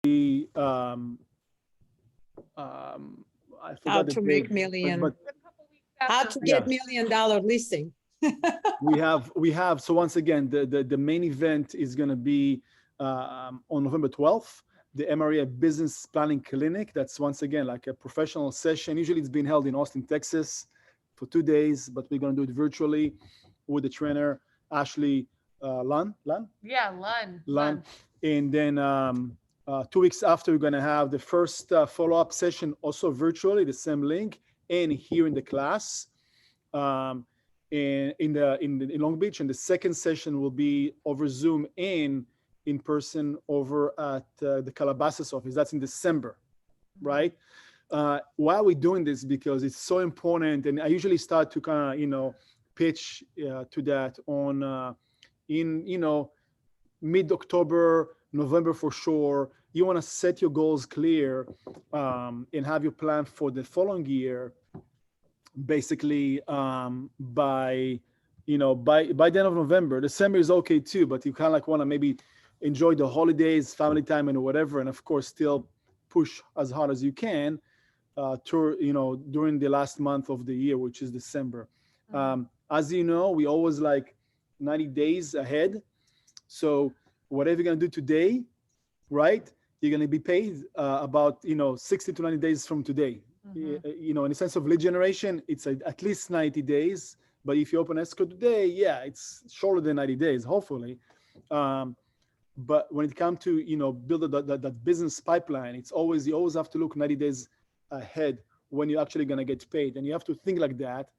be I How forgot the to date, make million, but how to yeah, get $1 million listing. we have. So once again, the main event is going to be on November 12th, the MREA Business Planning Clinic. That's once again like a professional session. Usually it's been held in Austin, Texas for 2 days, but we're going to do it virtually with the trainer, Ashley Lunn. Yeah, Lund. Lund. And then 2 weeks after, we're going to have the first follow-up session, also virtually, the same link, and here in the class. In Long Beach, and the second session will be over Zoom and in person over at the Calabasas office. That's in December, right? Why are we doing this? Because it's so important, and I usually start to kind of pitch to that on in mid-October, November for sure. You want to set your goals clear and have your plan for the following year. Basically, by by the end of November. December is okay too, but you kind of like want to maybe enjoy the holidays, family time, and whatever, and of course still push as hard as you can during the last month of the year, which is December. As you know, we always like 90 days ahead. So whatever you're gonna do today, right? You're gonna be paid about 60 to 90 days from today. In the sense of lead generation, it's at least 90 days. But if you open escrow today, yeah, it's shorter than 90 days, hopefully. But when it comes to build that business pipeline, you always have to look 90 days ahead when you're actually gonna get paid, and you have to think like that.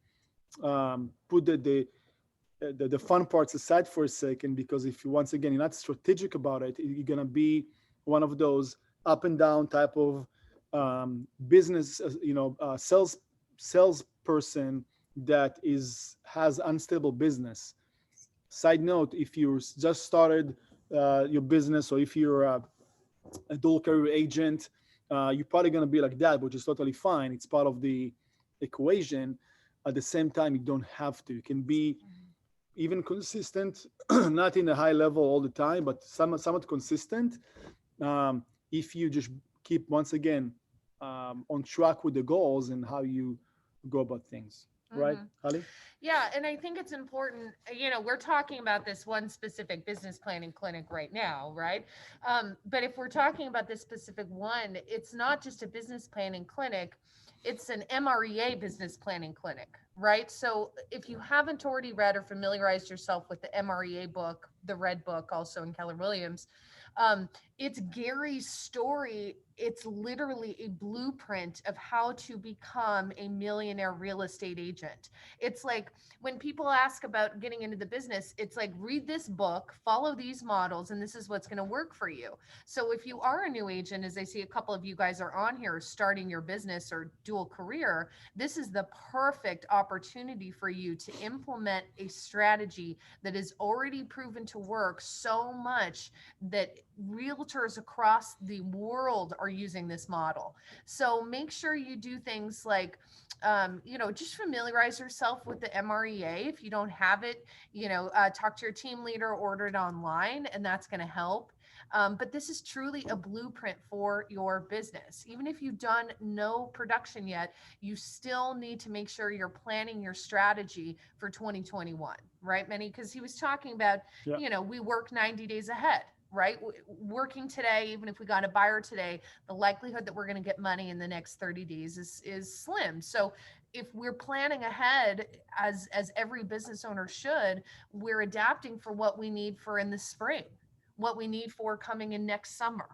Put the fun parts aside for a second, because if you, once again, you're not strategic about it, you're gonna be one of those up and down type of business, salesperson that has unstable business. Side note: if you just started your business, or if you're a dual career agent, you're probably going to be like that, which is totally fine. It's part of the equation. At the same time, you don't have to. You can be even consistent, not in a high level all the time, but somewhat consistent. If you just keep, once again, on track with the goals and how you go about things. Right, Halley? Yeah, and I think it's important, we're talking about this one specific business planning clinic right now, right? But if we're talking about this specific one, it's not just a business planning clinic, it's an MREA business planning clinic, right? So if you haven't already read or familiarized yourself with the MREA book, the Red Book, also in Keller Williams, it's Gary's story. It's literally a blueprint of how to become a millionaire real estate agent. It's like when people ask about getting into the business, it's like, read this book, follow these models, and this is what's going to work for you. So if you are a new agent, as I see a couple of you guys are on here starting your business or dual career, this is the perfect opportunity for you to implement a strategy that is already proven to work so much that realtors across the world are using this model. So make sure you do things like, just familiarize yourself with the MREA. If you don't have it, talk to your team leader, order it online, and that's going to help. But this is truly a blueprint for your business. Even if you've done no production yet, you still need to make sure you're planning your strategy for 2021, right, Meny? Because he was talking about, we work 90 days ahead, right? Working today, even if we got a buyer today, the likelihood that we're going to get money in the next 30 days is slim. So if we're planning ahead, as every business owner should, we're adapting for what we need for in the spring, what we need for coming in next summer.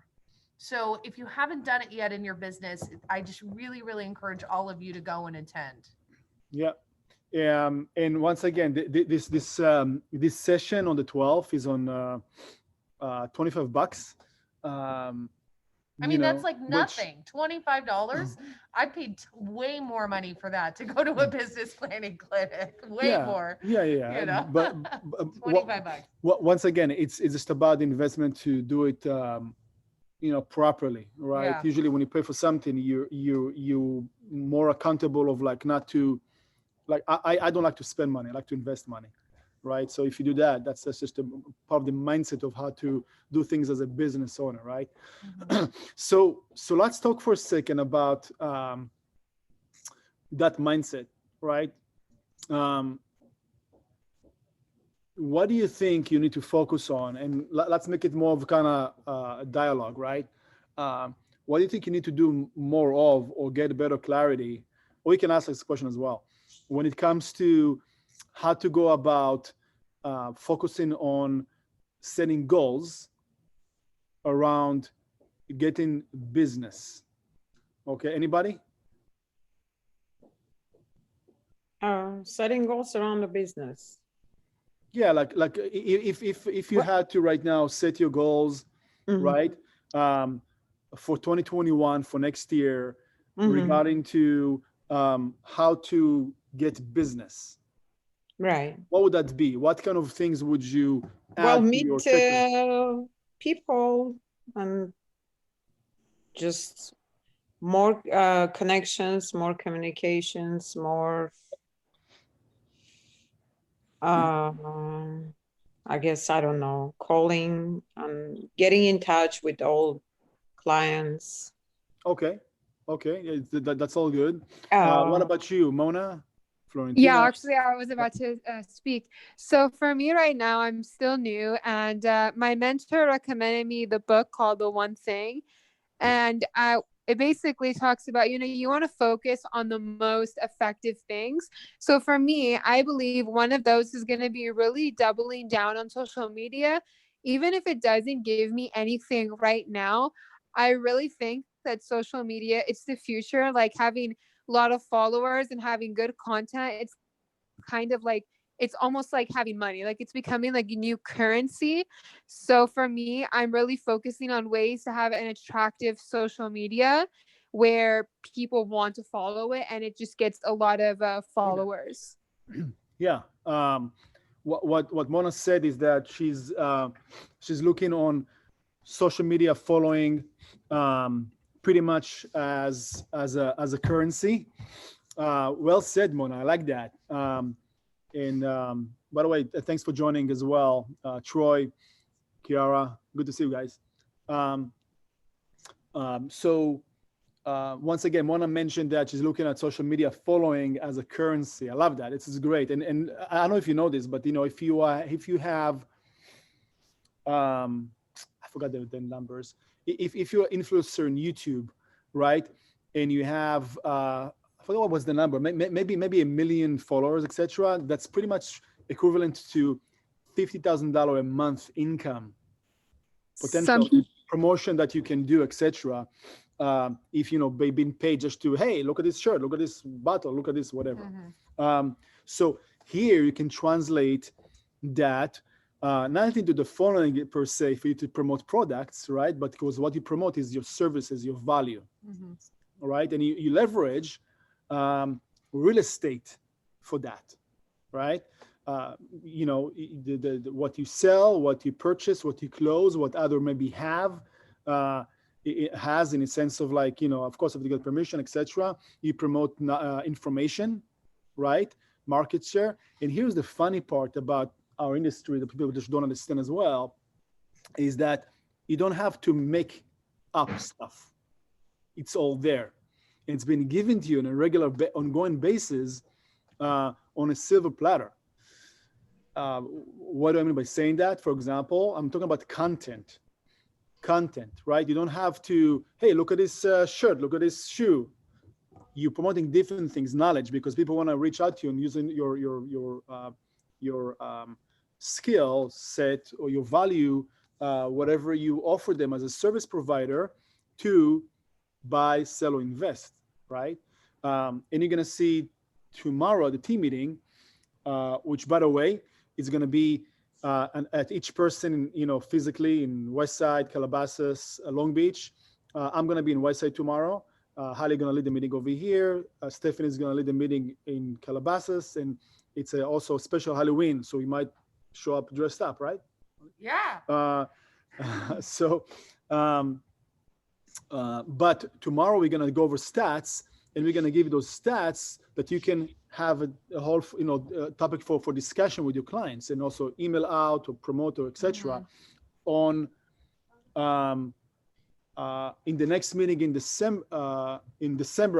So if you haven't done it yet in your business, I just really, really encourage all of you to go and attend. Yeah. And once again, this session on the 12th is on $25. I mean, that's like nothing. $25. I paid way more money for that to go to a business planning clinic. Way more. Yeah. But $25. Once again, it's just about the investment to do it, properly, right? Yeah. Usually, when you pay for something, you more accountable of like not to, like I don't like to spend money. I like to invest money, right? So if you do that, that's just a part of the mindset of how to do things as a business owner, right? So let's talk for a second about that mindset, right? Um, what do you think you need to focus on? And let's make it more of kind of a dialogue, right? What do you think you need to do more of or get better clarity? Or you can ask this question as well. When it comes to how to go about focusing on setting goals around getting business. Okay, anybody? Setting goals around the business. Yeah, like if you had to right now set your goals, right, for 2021 for next year regarding to how to get business, Right. what would that be? What kind of things would you Well, add to meet your checklist? people and just more connections, more communications, more I guess, I don't know, calling and getting in touch with old clients. Okay, okay, yeah, that's all good. What Uh, about you, Mona, Yeah, Florentina? actually, I was about to speak. So for me right now, I'm still new, and my mentor recommended me the book called The One Thing, and it basically talks about, you want to focus on the most effective things. So for me, I believe one of those is going to be really doubling down on social media, even if it doesn't give me anything right now. I really think that social media, it's the future. Like having a lot of followers and having good content, it's kind of like, it's almost like having money, like it's becoming like a new currency. So for me, I'm really focusing on ways to have an attractive social media where people want to follow it and it just gets a lot of followers. Yeah. What Mona said is that she's looking on social media following pretty much as a currency. Well said, Mona. I like that. And by the way, thanks for joining as well, Troy, Kiara. Good to see you guys. Um, so once again, Mona mentioned that she's looking at social media following as a currency. I love that. It's great. And I don't know if you know this, but if you have I forgot the numbers. If you're an influencer on YouTube, right, and you have I forgot what was the number, maybe 1 million followers, etc. That's pretty much equivalent to $50,000 a month income potential promotion that you can do, etc. If being paid just to, hey, look at this shirt, look at this bottle, look at this whatever. So here you can translate that not into the following per se for you to promote products, right? But because what you promote is your services, your value, all right? And you leverage real estate for that, right? What you sell, what you purchase, what you close, what other maybe have, it has in a sense of like, of course, if you get permission, etc. You promote information, right? Market share. And here's the funny part about our industry that people just don't understand as well, is that you don't have to make up stuff. It's all there. And it's been given to you on a regular, ongoing basis on a silver platter. What do I mean by saying that? For example, I'm talking about content, right? You don't have to, hey, look at this shirt, look at this shoe. You're promoting different things, knowledge, because people want to reach out to you and using your skill set or your value, whatever you offer them as a service provider to buy, sell, or invest, right? And you're going to see tomorrow at the team meeting, which, by the way, is going to be at each person, physically in Westside, Calabasas, Long Beach. I'm going to be in Westside tomorrow. Halley going to lead the meeting over here. Stephanie is going to lead the meeting in Calabasas, and it's also a special Halloween, so we might show up dressed up, right? Yeah. But tomorrow we're going to go over stats and we're going to give you those stats that you can have a whole, topic for discussion with your clients, and also email out or promote or etc. on in the next meeting in December,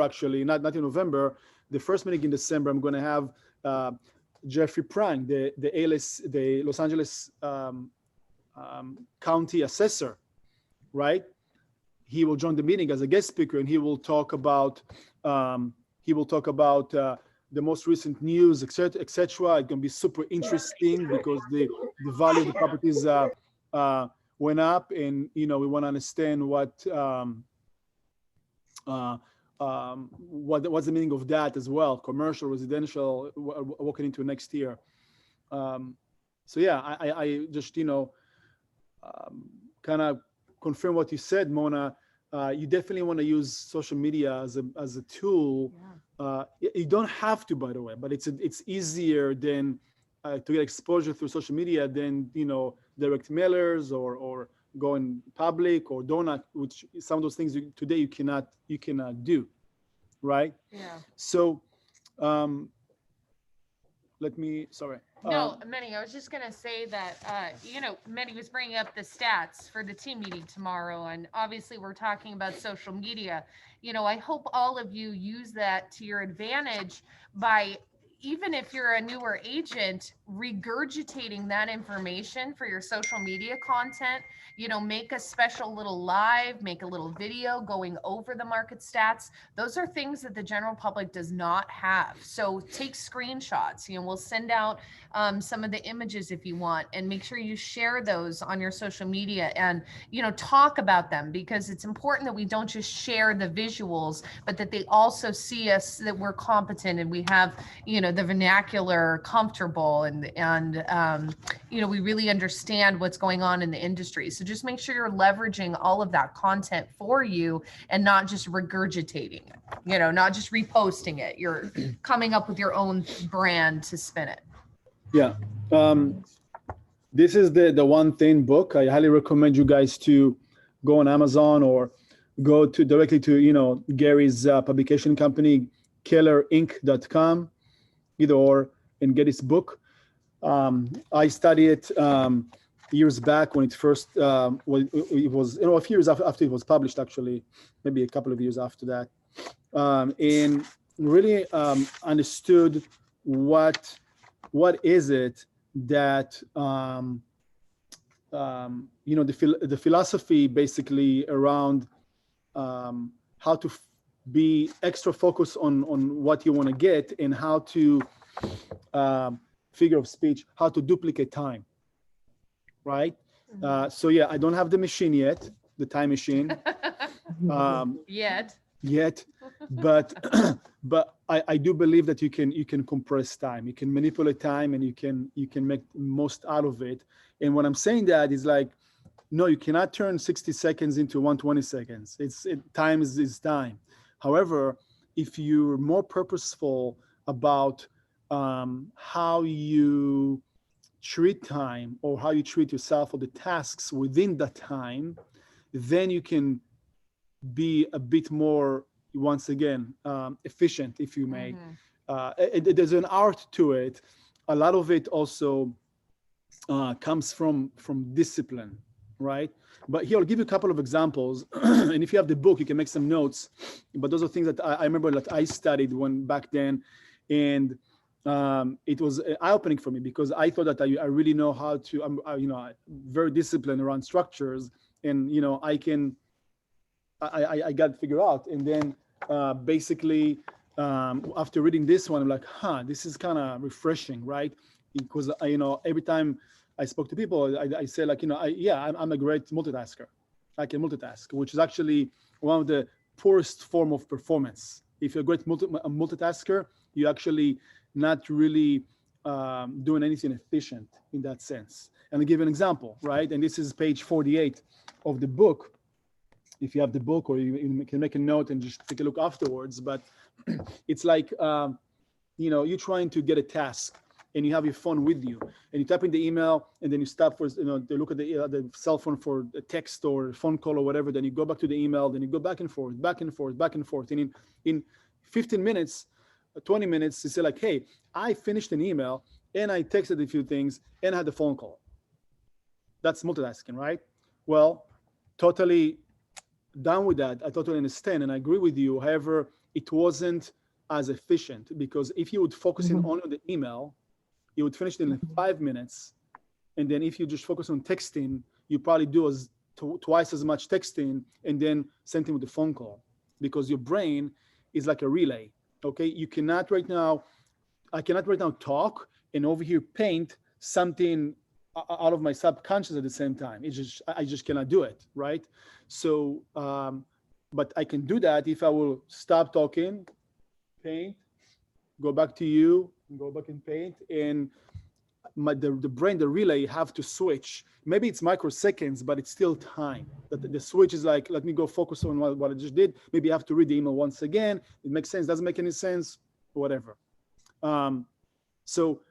actually, not in November. The first meeting in December, I'm going to have Jeffrey Prang, the Los Angeles County Assessor, right? He will join the meeting as a guest speaker, and he will talk about the most recent news, etc., etc. It's going to be super interesting because the value of the properties went up, and we want to understand what's the meaning of that as well, commercial, residential, walking into next year. So yeah, I just kind of confirm what you said, Mona. You definitely want to use social media as a tool. You don't have to, by the way, but it's easier than to get exposure through social media than direct mailers or going public or donut, which some of those things today you cannot do, right? Yeah. So sorry. No, Meny, I was just going to say that, Meny was bringing up the stats for the team meeting tomorrow, and obviously we're talking about social media. I hope all of you use that to your advantage by, even if you're a newer agent, regurgitating that information for your social media content. Make a special little live, make a little video going over the market stats. Those are things that the general public does not have. So take screenshots. We'll send out some of the images if you want, and make sure you share those on your social media and, talk about them, because it's important that we don't just share the visuals, but that they also see us, that we're competent and we have, the vernacular comfortable, and we really understand what's going on in the industry. So just make sure you're leveraging all of that content for you and not just regurgitating it, not just reposting it. You're coming up with your own brand to spin it. Yeah. This is the One Thing book. I highly recommend you guys to go on Amazon or go directly to, Gary's publication company, kellerinc.com, either or, and get his book. I studied it years back when it first, it was, a few years after it was published, actually, maybe a couple of years after that. And really understood what is it that, the philosophy basically around how to be extra focused on what you want to get, and how to, figure of speech, how to duplicate time, right? So yeah, I don't have the machine yet, the time machine. Yet, but I do believe that you can compress time, you can manipulate time, and you can make most out of it. And when I'm saying that is like, no, you cannot turn 60 seconds into 120 seconds. Time is time. However, if you're more purposeful about how you treat time, or how you treat yourself, or the tasks within that time, then you can be a bit more, once again, efficient, if you may. There's an art to it. A lot of it also comes from discipline, right? But here, I'll give you a couple of examples. And if you have the book, you can make some notes. But those are things that I remember that I studied back then. And it was eye-opening for me, because I thought that I really know how to, I'm very disciplined around structures, and I got to figure out. And then basically after reading this one, I'm like, this is kind of refreshing, right? Because every time I spoke to people, I say like, I'm a great multitasker. I can multitask, which is actually one of the poorest form of performance. If you're a great multitasker, you actually not really doing anything efficient in that sense. And I'll give an example, right? And this is page 48 of the book. If you have the book, or you can make a note and just take a look afterwards. But it's like, you're trying to get a task, and you have your phone with you, and you type in the email, and then you stop for, to look at the cell phone for a text or a phone call or whatever. Then you go back to the email, then you go back and forth. And in 15 minutes, 20 minutes to say like, hey, I finished an email and I texted a few things and I had a phone call. That's multitasking, right? Well, totally down with that. I totally understand and I agree with you. However, it wasn't as efficient, because if you would focus in only on the email, you would finish it in 5 minutes. And then if you just focus on texting, you probably do twice as much texting and then same thing with the phone call, because your brain is like a relay. Okay, I cannot right now talk and over here paint something out of my subconscious at the same time. I just cannot do it, right? So, but I can do that if I will stop talking, paint, go back to you, go back and paint, and the brain, the relay have to switch. Maybe it's microseconds, but it's still time. The switch is like, let me go focus on what I just did. Maybe I have to read the email once again. It makes sense, doesn't make any sense, whatever. So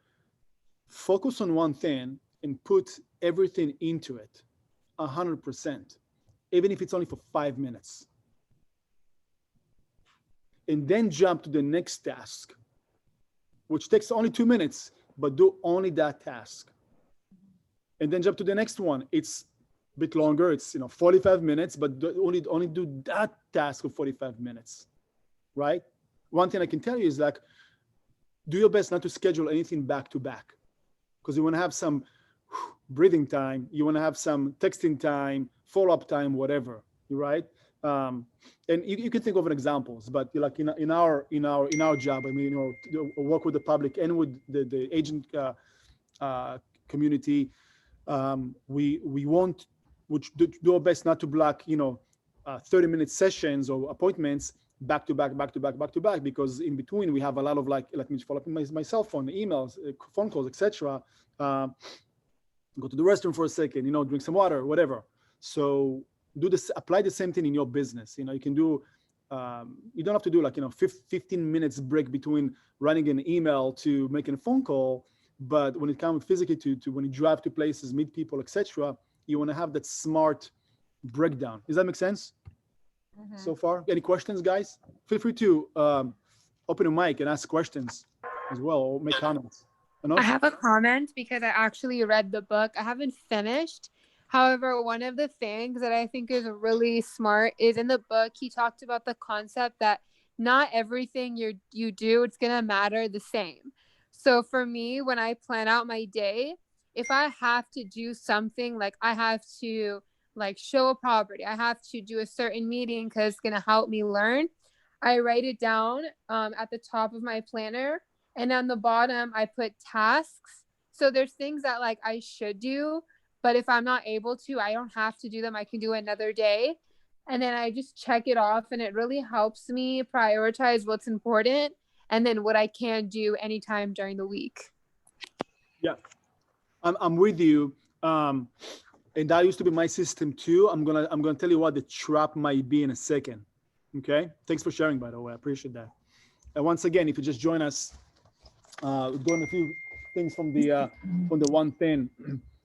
focus on one thing and put everything into it, 100%, even if it's only for 5 minutes. And then jump to the next task, which takes only 2 minutes, but do only that task. And then jump to the next one. It's a bit longer. It's 45 minutes, but only do that task for 45 minutes, right? One thing I can tell you is like, do your best not to schedule anything back to back, because you want to have some breathing time. You want to have some texting time, follow-up time, whatever, right? And you can think of examples, but like in our job, I mean, work with the public and with the agent community, we want, which do our best not to block 30-minute sessions or appointments back to back, because in between we have a lot of like, let me follow up my cell phone, emails, phone calls, etc. Go to the restroom for a second, drink some water, whatever. So do this, apply the same thing in your business. You can do, you don't have to do like 15 minutes break between running an email to making a phone call, but when it comes physically to when you drive to places, meet people, etc., you want to have that smart breakdown. Does that make sense? So far? Any questions, guys? Feel free to open a mic and ask questions as well, or make comments. I have a comment because I actually read the book. I haven't finished. However, one of the things that I think is really smart is in the book, he talked about the concept that not everything you do, it's going to matter the same. So for me, when I plan out my day, if I have to do something, like I have to like show a property, I have to do a certain meeting because it's going to help me learn, I write it down at the top of my planner. And on the bottom, I put tasks. So there's things that like I should do, but if I'm not able to, I don't have to do them. I can do another day. And then I just check it off, and it really helps me prioritize what's important and then what I can do anytime during the week. Yeah, I'm with you. And that used to be my system too. I'm gonna tell you what the trap might be in a second. Okay. Thanks for sharing, by the way. I appreciate that. And once again, if you just join us, doing a few things from the one thing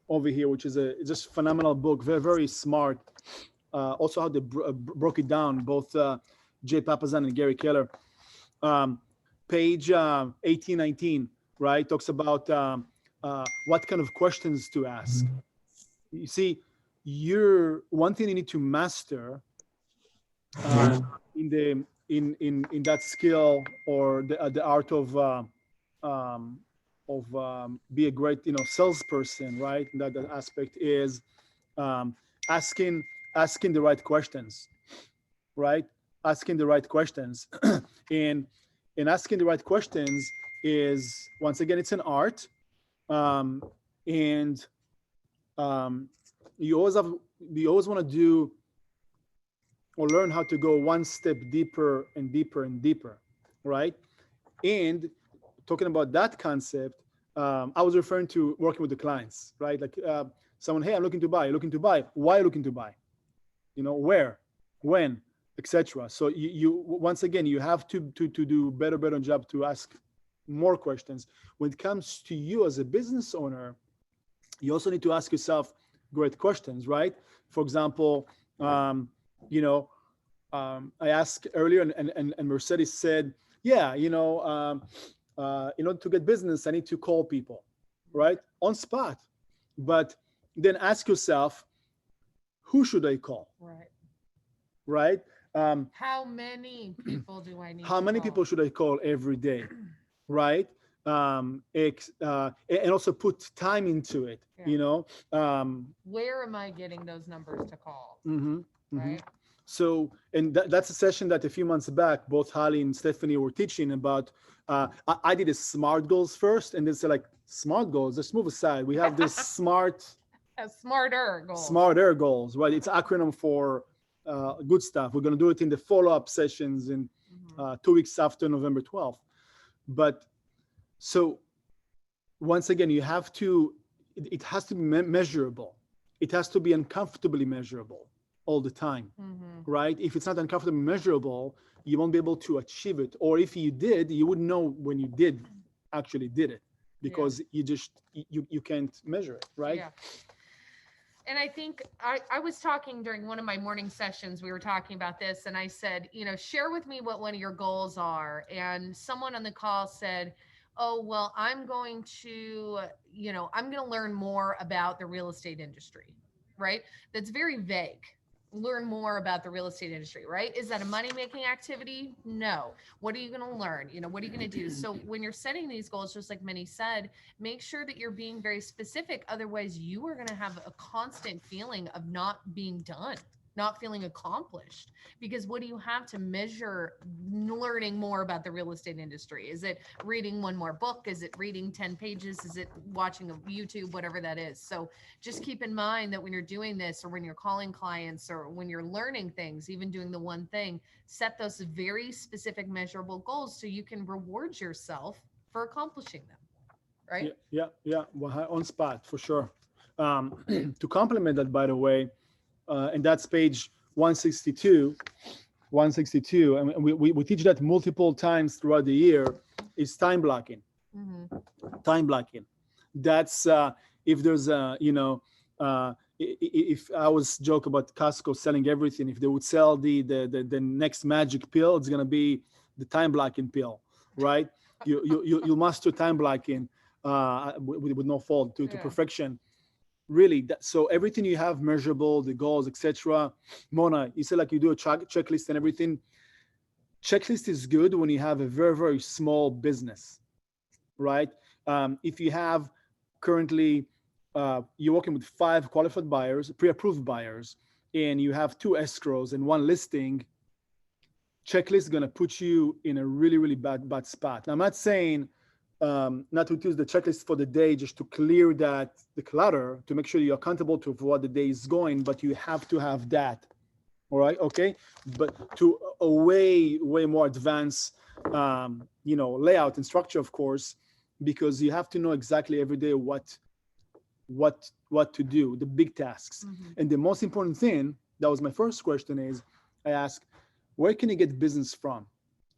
over here, which is just phenomenal book, very, very smart. Also how they broke it down, both Jay Papasan and Gary Keller. Page 1819, right, talks about what kind of questions to ask. You see, one thing you need to master in that skill, or the art of be a great salesperson, right? That aspect is asking the right questions, right? Asking the right questions. and asking the right questions is, once again, it's an art. And you always want to do or learn how to go one step deeper and deeper and deeper, right? And talking about that concept, I was referring to working with the clients, right? Like someone, hey, I'm looking to buy. You're looking to buy. Why are you looking to buy? Where, when, etc. So you once again, you have to do better job to ask more questions. When it comes to you as a business owner, you also need to ask yourself great questions, right? For example, I asked earlier, and Mercedes said, yeah, in order to get business, I need to call people, right? On spot. But then ask yourself, who should I call, Right. right? How many people do I need How to many call? people should I call every day, right? And also put time into it, Yeah. Where am I getting those numbers to call? Right. So, and that's a session that a few months back, both Halley and Stephanie were teaching about. I did a SMART goals first, and then said like, SMART goals, let's move aside. We have this Smarter goals. smarter goals, right? It's acronym for good stuff. We're going to do it in the follow-up sessions in 2 weeks after November 12th. But so once again, you have to, it has to be measurable. It has to be uncomfortably measurable all the time, right? If it's not uncomfortably measurable, you won't be able to achieve it. Or if you did, you wouldn't know when you actually did it, because you can't measure it, right? Yeah. And I think I was talking during one of my morning sessions, we were talking about this, and I said, share with me what one of your goals are. And someone on the call said, oh, well, I'm going to learn more about the real estate industry, right? That's very vague. Learn more about the real estate industry, right? Is that a money-making activity? No. What are you going to learn? What are you going to do? So when you're setting these goals, just like Meny said, make sure that you're being very specific. Otherwise, you are going to have a constant feeling of not being done, not feeling accomplished. Because what do you have to measure learning more about the real estate industry? Is it reading one more book? Is it reading 10 pages? Is it watching a YouTube, whatever that is? So just keep in mind that when you're doing this, or when you're calling clients, or when you're learning things, even doing the one thing, set those very specific measurable goals so you can reward yourself for accomplishing them. Right? Yeah. Well, on spot for sure. To complement that, by the way, and that's page 162. And we teach that multiple times throughout the year, is time blocking. Time blocking. That's if there's if I was joke about Costco selling everything, if they would sell the next magic pill, it's gonna be the time blocking pill, right? You master time blocking with no fault to perfection. Really, so everything you have measurable, the goals, etc. Mona, you said like you do a checklist and everything. Checklist is good when you have a very, very small business, right? If you have currently, you're working with 5 qualified buyers, pre-approved buyers, and you have 2 escrows and 1 listing, checklist is going to put you in a really, really bad spot. Now, I'm not saying not to use the checklist for the day just to clear the clutter, to make sure you're accountable to what the day is going, but you have to have that. All right, okay, but to a way more advanced layout and structure, of course, because you have to know exactly every day what to do, the big tasks. And the most important thing, that was my first question, is I asked, where can you get business from?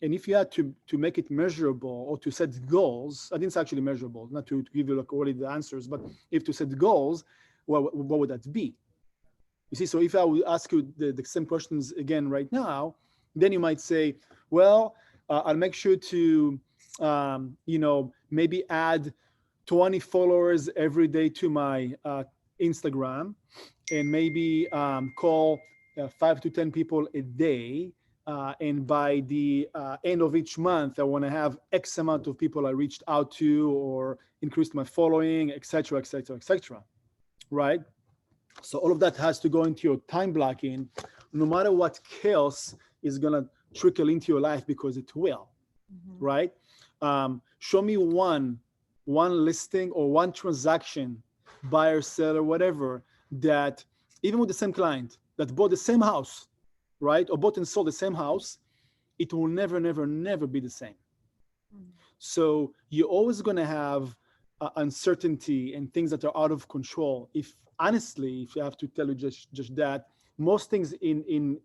And if you had to make it measurable, or to set goals, I think it's actually measurable, not to give you like already the answers, but if to set goals, what would that be? You see, so if I would ask you the same questions again right now, then you might say, well, I'll make sure to, maybe add 20 followers every day to my Instagram, and maybe call 5 to 10 people a day. And by the end of each month, I want to have X amount of people I reached out to, or increased my following, etc., etc., etc. Right? So all of that has to go into your time blocking, no matter what chaos is going to trickle into your life, because it will, right? Show me one listing or one transaction, buyer, seller, whatever, that even with the same client that bought the same house, right? Or bought and sold the same house, it will never be the same. So you're always going to have uncertainty and things that are out of control. If honestly, if you have to tell you just that, most things in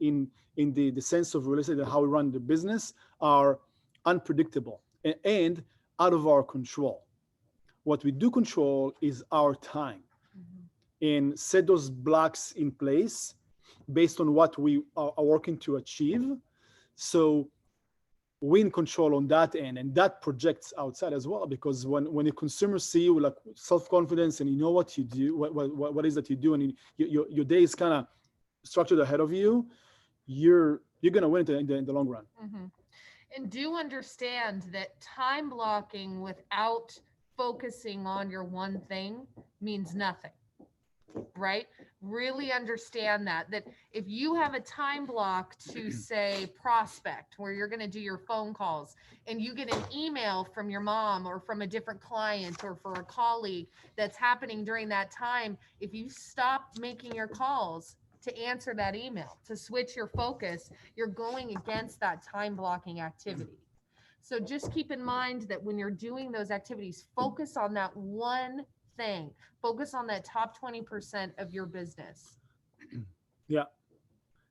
the sense of real estate and how we run the business are unpredictable and out of our control. What we do control is our time, and set those blocks in place, based on what we are working to achieve. So we in control on that end, and that projects outside as well, because when the consumers see you with like self-confidence and you know what you do, what is that you do, and your day is kind of structured ahead of you, you're going to win in the long run. Mm-hmm. And do understand that time blocking without focusing on your one thing means nothing, right? Really understand that if you have a time block to say prospect, where you're going to do your phone calls, and you get an email from your mom or from a different client or for a colleague that's happening during that time, if you stop making your calls to answer that email, to switch your focus, you're going against that time blocking activity. So just keep in mind that when you're doing those activities, focus on that one thing. Focus on that top 20% of your business. Yeah.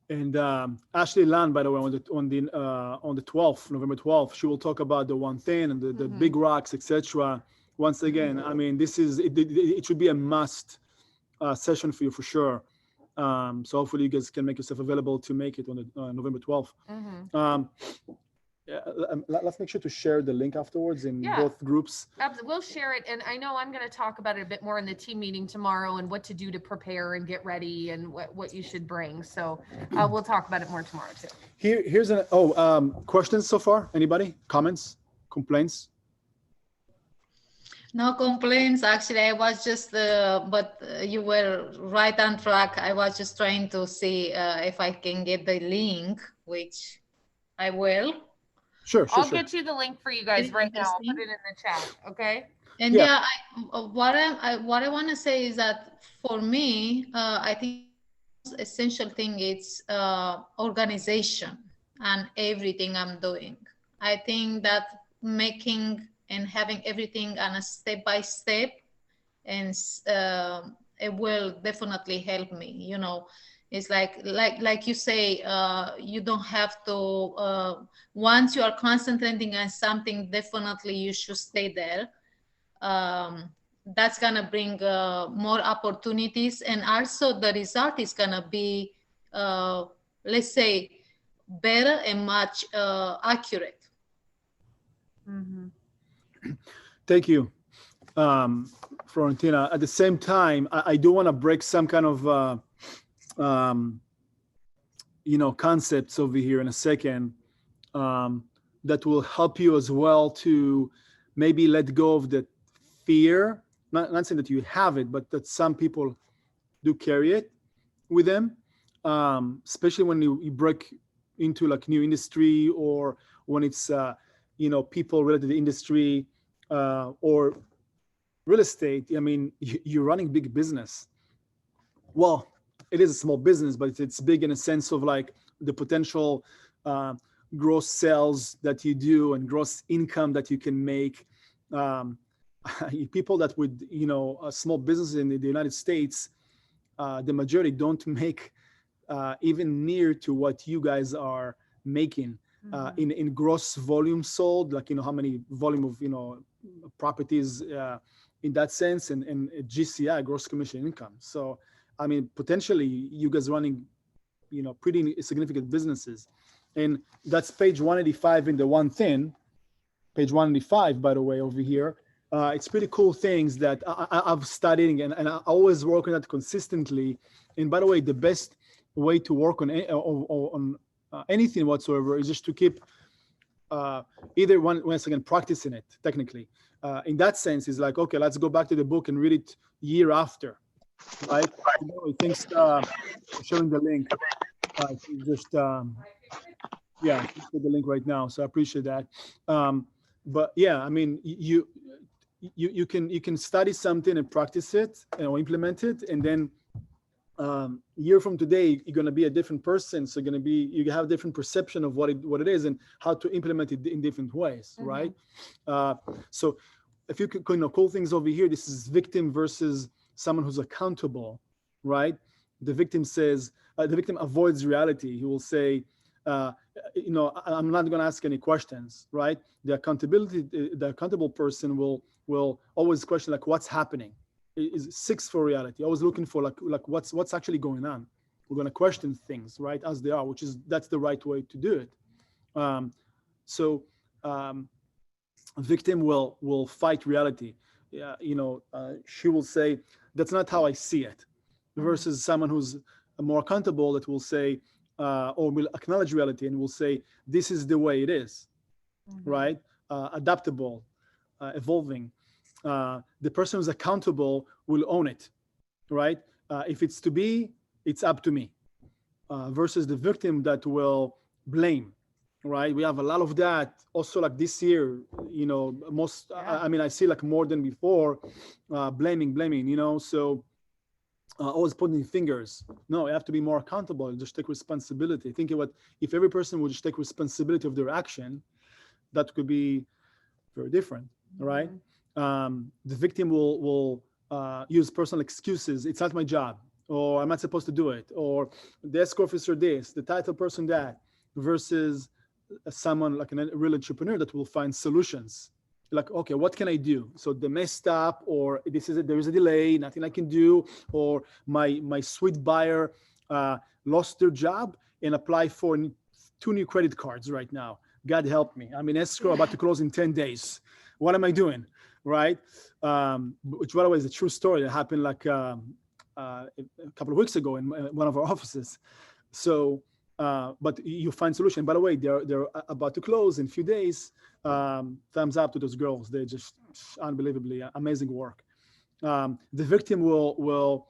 And Ashley Land, by the way, on the 12th, November 12th, she will talk about the one thing and the big rocks, etc. Once again, I mean, this is it should be a must session for you for sure. So hopefully you guys can make yourself available to make it on the November 12th. Let's make sure to share the link afterwards in both groups. We'll share it. And I know I'm going to talk about it a bit more in the team meeting tomorrow, and what to do to prepare and get ready, and what you should bring. So we'll talk about it more tomorrow too. Here's questions so far? Anybody? Comments? Complaints? No complaints. Actually, I was just, but you were right on track. I was just trying to see if I can get the link, which I will. Sure. I'll get you the link for you guys right now. I'll put it in the chat. Okay. And what I want to say is that for me, I think the most essential thing is organization and everything I'm doing. I think that making and having everything on a step by step, and it will definitely help me. You know, it's like you say, you don't have to. Once you are concentrating on something, definitely you should stay there. That's gonna bring more opportunities, and also the result is gonna be, let's say, better and much accurate. Thank you, Florentina. At the same time, I do want to break some kind of concepts over here in a second that will help you as well to maybe let go of the fear. Not saying that you have it, but that some people do carry it with them, especially when you break into like new industry, or when it's people related to the industry or real estate. I mean, you're running big business. Well, it is a small business, but it's big in a sense of like the potential gross sales that you do and gross income that you can make. People that would, a small business in the United States, the majority don't make even near to what you guys are making in gross volume sold, like, how many volume of, properties in that sense, and GCI, gross commission income. So, I mean, potentially you guys running, pretty significant businesses. And that's page 185 in the one thing, page 185, by the way, over here. It's pretty cool things that I've studied, and I always work on that consistently. And by the way, the best way to work on anything whatsoever is just to keep either once again practicing it technically. In that sense, is like, okay, let's go back to the book and read it year after, right? Thanks for showing the link. Just put the link right now, so I appreciate that. But yeah, I mean, you can study something and practice it and implement it, and then a year from today you're going to be a different person. So you have a different perception of what it is and how to implement it in different ways, right? So if you could, cool things over here, this is victim versus someone who's accountable, right? The victim says, the victim avoids reality. He will say, I'm not going to ask any questions, right? The accountable person will always question, like, what's happening? Is seeks for reality, always looking for like what's actually going on, We're going to question things, right, as they are, that's the right way to do it. So victim will fight reality. She will say, that's not how I see it, versus someone who's more accountable that will say, or will acknowledge reality and will say, this is the way it is, right? Adaptable, evolving. The person who's accountable will own it, right? If it's to be, it's up to me, versus the victim that will blame, right? We have a lot of that also, like this year, I see like more than before, blaming, so always pointing fingers. No, you have to be more accountable and just take responsibility. Think about if every person would just take responsibility of their action, that could be very different, right? The victim will use personal excuses. It's not my job, or I'm not supposed to do it, or the desk officer this, the title person that, versus someone like a real entrepreneur that will find solutions. Like, okay, what can I do? So they messed up, or there is a delay, nothing I can do, or my sweet buyer lost their job and apply for 2 new credit cards right now. God help me. I'm in escrow, about to close in 10 days. What am I doing? Right? Which, by the way, is a true story that happened like a couple of weeks ago in one of our offices. So, but you find solution. By the way, they're about to close in a few days. Thumbs up to those girls. They're just unbelievably amazing work. The victim will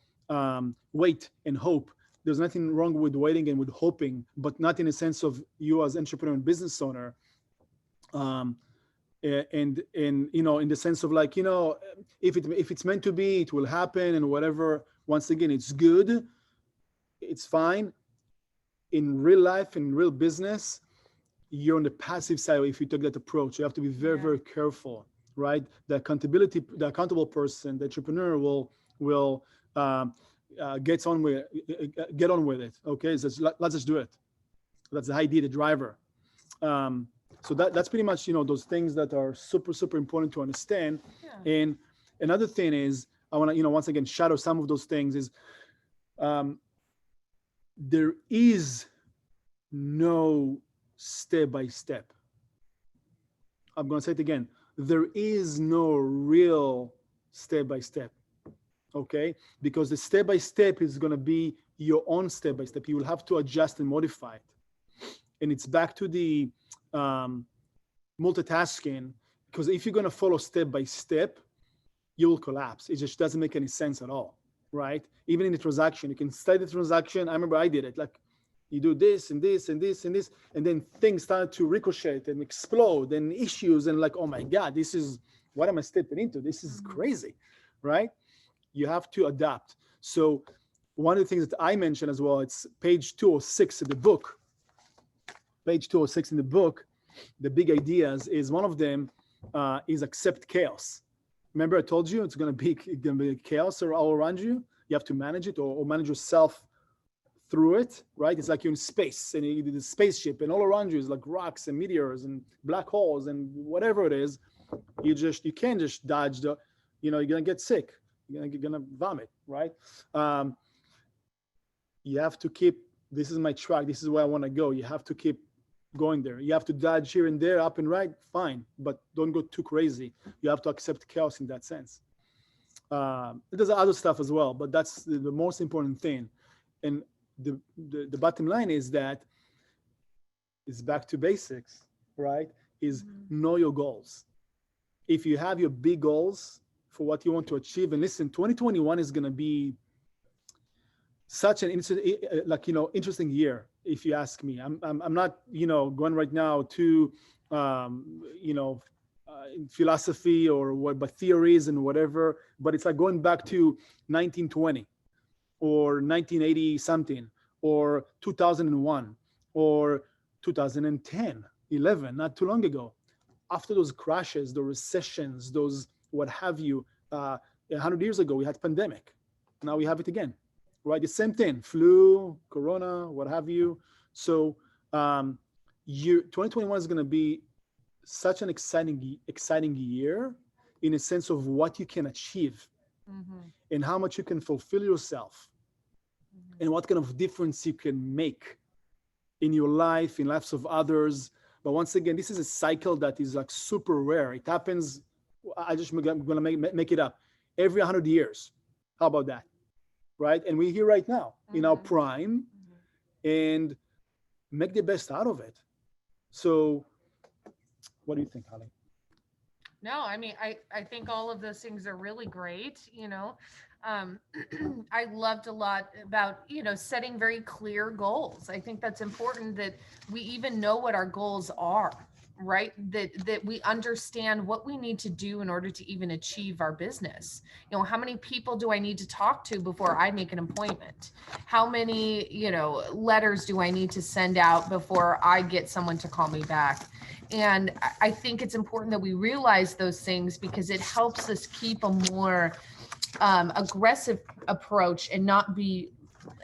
wait and hope. There's nothing wrong with waiting and with hoping, but not in a sense of you as entrepreneur and business owner. And in the sense of like, if it's meant to be, it will happen and whatever. Once again, it's good, it's fine. In real life, in real business, you're on the passive side. If you take that approach, you have to be very, very careful, right? The accountable person, the entrepreneur will get on with it. Okay, so let's just do it. That's the idea, the driver. So that's pretty much those things that are super, super important to understand. Yeah. And another thing is, I want to once again shadow some of those things is there is no step by step. I'm going to say it again. There is no real step by step. Okay, because the step by step is going to be your own step by step. You will have to adjust and modify it. And it's back to the multitasking, because if you're going to follow step by step, you will collapse. It just doesn't make any sense at all, right? Even in the transaction, you can study the transaction. I remember I did it. Like, you do this and this and this and this, and then things start to ricochet and explode and issues and like, oh my God, this is, what am I stepping into? This is crazy, right? You have to adapt. So one of the things that I mentioned as well, it's page 206 in the book. Page 206 in the book, the big ideas is one of them is accept chaos. Remember I told you it's going to be chaos all around you. You have to manage it or manage yourself through it, right? It's like you're in space and you the spaceship and all around you is like rocks and meteors and black holes and whatever it is. You can't just dodge you're going to get sick. You're going to vomit, right? You have to keep, this is my track. This is where I want to go. You have to keep going there. You have to dodge here and there, up and right, fine, but don't go too crazy. You have to accept chaos in that sense. There's other stuff as well, but that's the most important thing. And the bottom line is that it's back to basics, right? Is know your goals. If you have your big goals for what you want to achieve, and listen, 2021 is going to be such an interesting year, if you ask me. I'm not going right now to philosophy or what, but theories and whatever. But it's like going back to 1920 or 1980 something or 2001 or 2010, 11, not too long ago. After those crashes, the recessions, those what have you, 100 years ago we had pandemic. Now we have it again. Right, the same thing, flu, corona, what have you. So 2021 is going to be such an exciting year in a sense of what you can achieve and how much you can fulfill yourself and what kind of difference you can make in your life, in lives of others. But once again, this is a cycle that is like super rare. It happens, I'm gonna make it up, every 100 years. How about that? Right? And we're here right now in our prime, and make the best out of it. So what do you think, Halley? No, I mean, I think all of those things are really great, you know. I loved a lot about, you know, setting very clear goals. I think that's important, that we even know what our goals are, right? That we understand what we need to do in order to even achieve our business. You know, how many people do I need to talk to before I make an appointment? How many, you know, letters do I need to send out before I get someone to call me back? And I think it's important that we realize those things, because it helps us keep a more aggressive approach and not be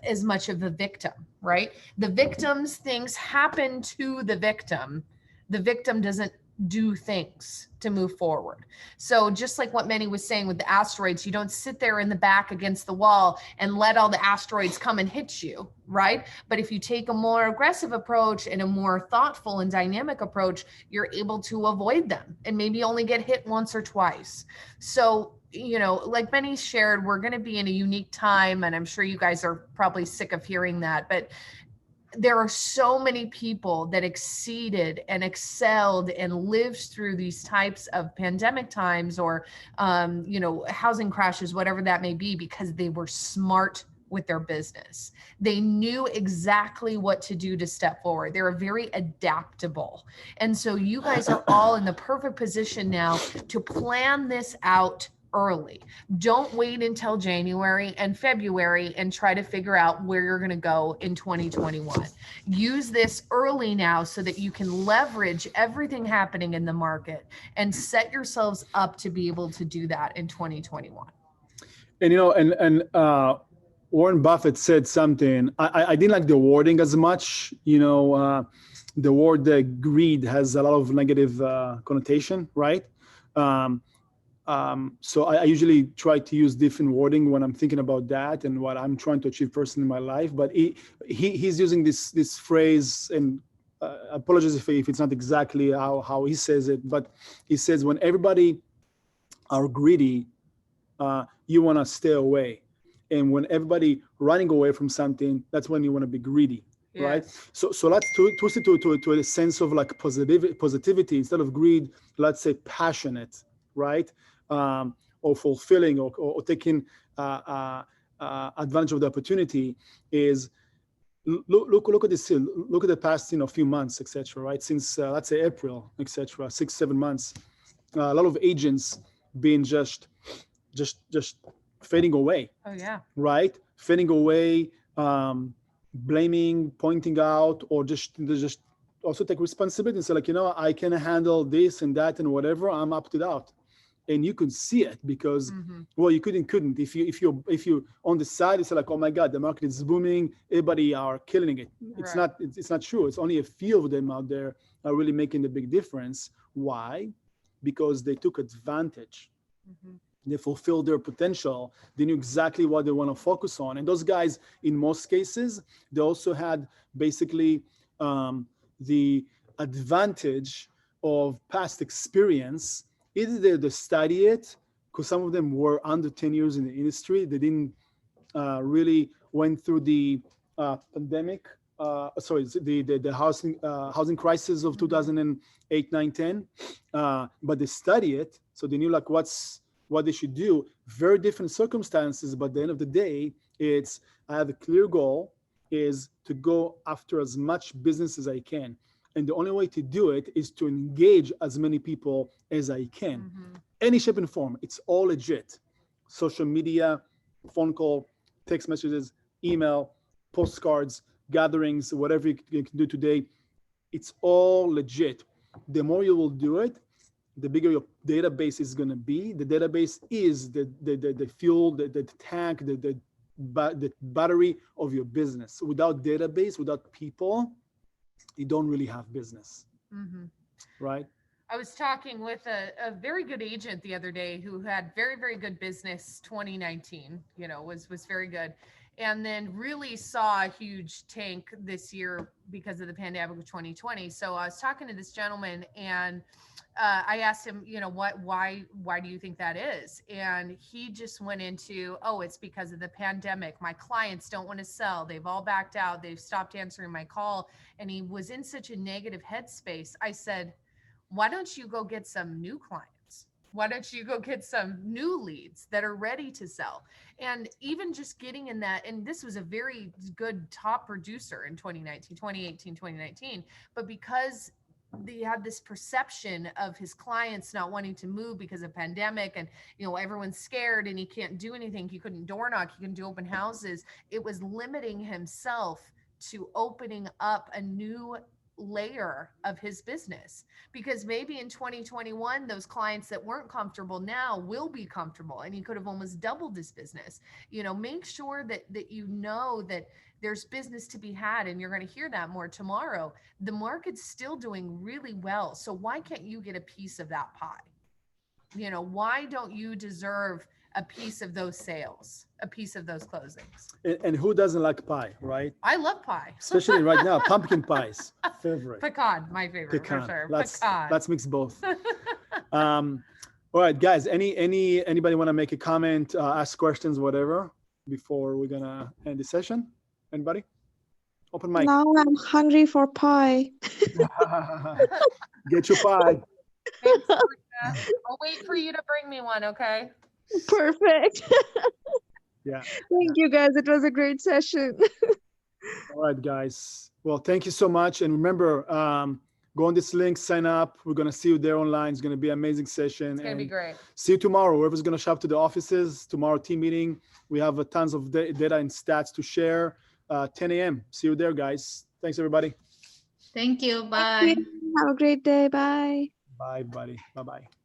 as much of a victim, right? The victim's things happen to the victim. The victim doesn't do things to move forward. So just like what Meny was saying with the asteroids, you don't sit there in the back against the wall and let all the asteroids come and hit you, right? But if you take a more aggressive approach and a more thoughtful and dynamic approach, you're able to avoid them and maybe only get hit once or twice. So, you know, like Meny shared, we're going to be in a unique time, and I'm sure you guys are probably sick of hearing that, but there are so many people that exceeded and excelled and lived through these types of pandemic times, or, you know, housing crashes, whatever that may be, because they were smart with their business. They knew exactly what to do to step forward. They were very adaptable. And so you guys are all in the perfect position now to plan this out early. Don't wait until January and February and try to figure out where you're going to go in 2021. Use this early now so that you can leverage everything happening in the market and set yourselves up to be able to do that in 2021. And, you know, and Warren Buffett said something. I didn't like the wording as much. You know, the word greed has a lot of negative connotation, right? So I usually try to use different wording when I'm thinking about that and what I'm trying to achieve personally in my life. But he's using this phrase, and I apologize if it's not exactly how he says it, but he says when everybody are greedy, you want to stay away. And when everybody running away from something, that's when you want to be greedy. Yes. Right? So let's twist it to a sense of like positivity. Instead of greed, let's say passionate, right? Or fulfilling, or taking advantage of the opportunity. Is look at this, look at the past, you know, few months, etc. Right? Since let's say April, etc. 6-7 months, a lot of agents being just fading away. Oh yeah. Right? Fading away, blaming, pointing out, or just also take responsibility and say, like, you know, I can handle this and that and whatever, I'm opted out. And you can see it because, well, you couldn't. If you on the side, it's like, oh my God, the market is booming, everybody are killing it. It's right. It's not true. It's only a few of them out there are really making the big difference. Why? Because they took advantage. They fulfilled their potential. They knew exactly what they want to focus on. And those guys, in most cases, they also had basically the advantage of past experience. Either they study it, because some of them were under 10 years in the industry. They didn't really went through the pandemic, the housing crisis of 2008, 9, 10. But they study it, so they knew like what they should do. Very different circumstances, but at the end of the day, it's I have a clear goal, is to go after as much business as I can. And the only way to do it is to engage as many people as I can. Any shape and form, it's all legit. Social media, phone call, text messages, email, postcards, gatherings, whatever you can do today, it's all legit. The more you will do it, the bigger your database is going to be. The database is the fuel, the tank, the battery of your business. Without database, without people, you don't really have business, right? I was talking with a very good agent the other day who had very, very good business. 2019, you know, was very good. and then really saw a huge tank this year because of the pandemic of 2020. So I was talking to this gentleman, and I asked him, you know, why do you think that is? And he just went into, oh, it's because of the pandemic. My clients don't want to sell. They've all backed out. They've stopped answering my call. And he was in such a negative headspace. I said, why don't you go get some new clients? Why don't you go get some new leads that are ready to sell? And even just getting in that, and this was a very good top producer in 2019, 2018, 2019, but because he had this perception of his clients not wanting to move because of pandemic, and you know, everyone's scared and he can't do anything. He couldn't door knock, he couldn't do open houses. It was limiting himself to opening up a new layer of his business, because maybe in 2021 those clients that weren't comfortable now will be comfortable, and he could have almost doubled his business. You know, make sure that you know that there's business to be had, and you're going to hear that more tomorrow. The market's still doing really well, so why can't you get a piece of that pie? You know, why don't you deserve a piece of those sales, a piece of those closings? And who doesn't like pie, right? I love pie. Especially right now, pumpkin pies, favorite. Pecan, my favorite for sure. Pecan. Let's mix both. All right, guys. Anybody want to make a comment, ask questions, whatever, before we're gonna end the session? Anybody? Open mic. Now I'm hungry for pie. Get your pie. Thanks, Maria. I'll wait for you to bring me one, okay? Perfect. Yeah. Thank you, guys. It was a great session. All right, guys. Well, thank you so much. And remember, go on this link, sign up. We're going to see you there online. It's going to be an amazing session. It's going to be great. See you tomorrow. Whoever's going to show up to the offices, tomorrow team meeting. We have tons of data and stats to share. 10 a.m. See you there, guys. Thanks, everybody. Thank you. Bye. Have a great day. Bye. Bye, buddy. Bye-bye.